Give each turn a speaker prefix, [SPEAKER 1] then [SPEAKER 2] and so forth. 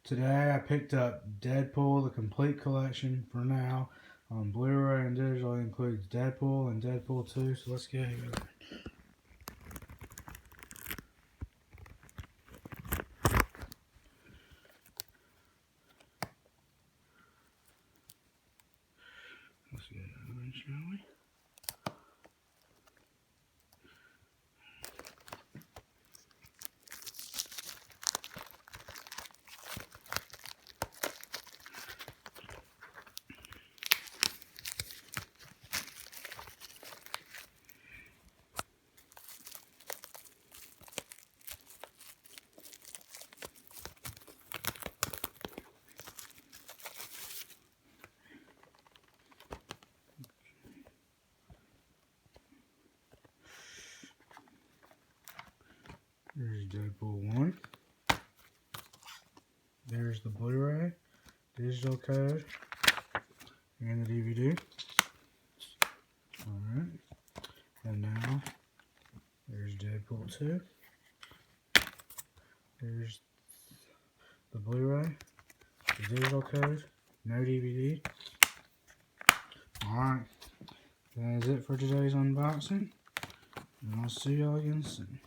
[SPEAKER 1] Today I picked up Deadpool, the complete collection for now, on Blu-ray and digital. It includes Deadpool and Deadpool 2, so let's get it. Let's get it open, shall we? There's Deadpool 1. There's the Blu-ray, digital code, and the DVD. Alright. And now, there's Deadpool 2. There's the Blu-ray, the digital code, no DVD. Alright. That is it for today's unboxing. And I'll see y'all again soon.